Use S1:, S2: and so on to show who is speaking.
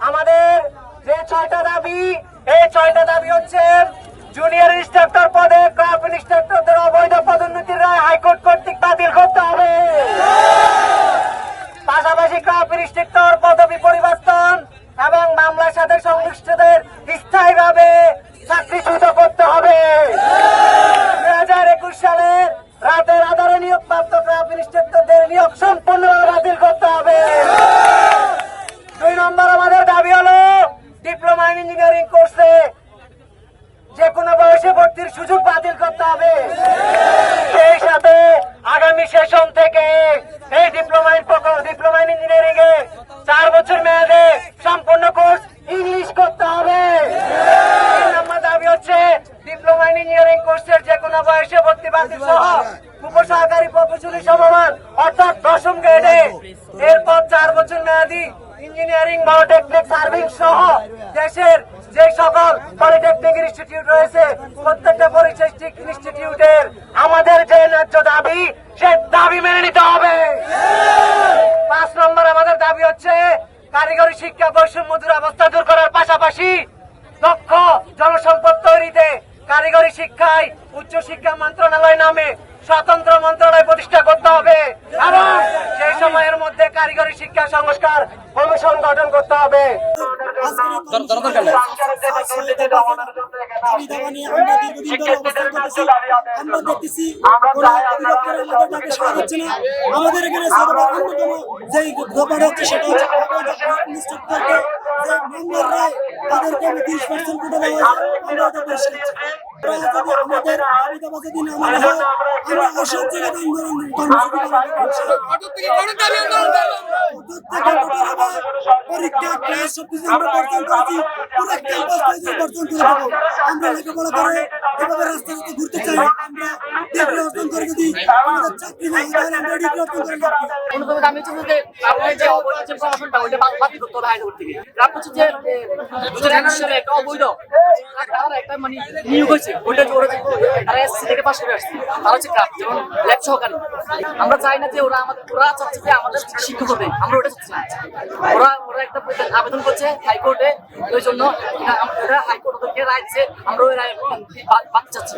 S1: আমাদের যে 6টা দাবি, এই 6টা দাবি হচ্ছে জুনিয়র ইন্সট্রাক্টর পদে ক্রাফট ইন্সট্রাক্টরদের অবৈধ পদোন্নতির রায় হাইকোর্ট কর্তৃক বাতিল করতে হবে। পাশাপাশি ক্রাফট ইন্সট্রাক্টর পদবি পরিবর্তন এবং মামলার সাথে সংশ্লিষ্টদের স্থায়ীভাবে চাকরিচ্যুত করতে হবে। 2021 সালের রাতের আধারে নিয়োগপ্রাপ্ত ক্রাফট ইন্সট্রাক্টরদের নিয়োগ সম্পূর্ণভাবে বাতিল করতে হবে। 2 নম্বর আমাদের দাবি হলো ডিপ্লোমা ইন ইঞ্জিনিয়ারিং কোর্সে যে কোনো বয়সে ভর্তির সুযোগ বাতিল করতে হবে। সেই সাথে আগামী সেশন থেকে এই ডিপ্লোমা ইন ইঞ্জিনিয়ারিং এ 4 বছর মেয়াদে সম্পূর্ণ কোর্স ইংলিশ করতে হবে। 3 নম্বর দাবি হচ্ছে ডিপ্লোমা ইন ইঞ্জিনিয়ারিং কোর্সের যে কোনো বয়সে ভর্তি বাতিল সহ উপসহকারী প্রকৌশলী সমমান অর্থাৎ 10ম গ্রেডে এরপর 4 বছর মেয়াদী ইঞ্জিনিয়ারিং বায়োটেকনিক সার্ভিং সহ দেশের যে সকল পলিটেকনিক ইনস্টিটিউট রয়েছে প্রত্যেকটা পলিটেকনিক ইনস্টিটিউটের আমাদের যে ন্যায্য দাবি সে দাবি মেনে নিতে হবে। 5 নম্বর আমাদের দাবি হচ্ছে কারিগরি শিক্ষা বৈষম্য দুরবস্থা দূর করার পাশাপাশি দক্ষ জনসম্পদ তৈরিতে কারিগরি শিক্ষায় উচ্চ শিক্ষা মন্ত্রণালয় নামে স্বতন্ত্র মন্ত্রণালয় প্রতিষ্ঠা করতে হবে এবং সেই সময়ের মধ্যে কারিগরি শিক্ষা সংস্কার কমিশন গঠন করতে হবে।
S2: আমাদের এখানে যেই ব্যাপার হচ্ছে সেটা হচ্ছে তাদেরকে 30% কোটা দেওয়া আমাদের যদি না মানা হয় আমরা অসহ্য জায়গাতে পরীক্ষা ক্লাস সবকিছু আমরা বর্জন করেছি। পুরো ক্যাম্পাস বর্জন করে দেবো। আমরা লেখাপড়া করে এভাবে রাস্তা রাস্তা ঘুরতে চাই। আমরা ডিগ্রি অর্জন করে যদি আমাদের চাকরি না হয় তাহলে আমরা ডিগ্রি অর্জন করে নেব।
S3: অন্যতম দামি হচ্ছে যে আপনার যে অবৈধ যে প্রশাসনটা ওইটা বাতিল করতে হবে হাইকোর্ট থেকে। রাত হচ্ছে যে 2021 সালে একটা অবৈধ তারা একটা মানে নিয়োগ হয়েছে ওইটা তারা এসসি থেকে পাশ করে আসছে। তারা হচ্ছে ক্রাফট যেমন ল্যাব সহকারী। আমরা চাই না যে ওরা চাচ্ছে যে আমাদের শিক্ষক হবে, আমরা ওটা চাচ্ছি না। ওরা একটা আবেদন করছে হাইকোর্টে, ওই জন্য ওরা হাইকোর্ট ওদেরকে রায় দিচ্ছে, আমরা ওই রায় বাদ চাচ্ছি।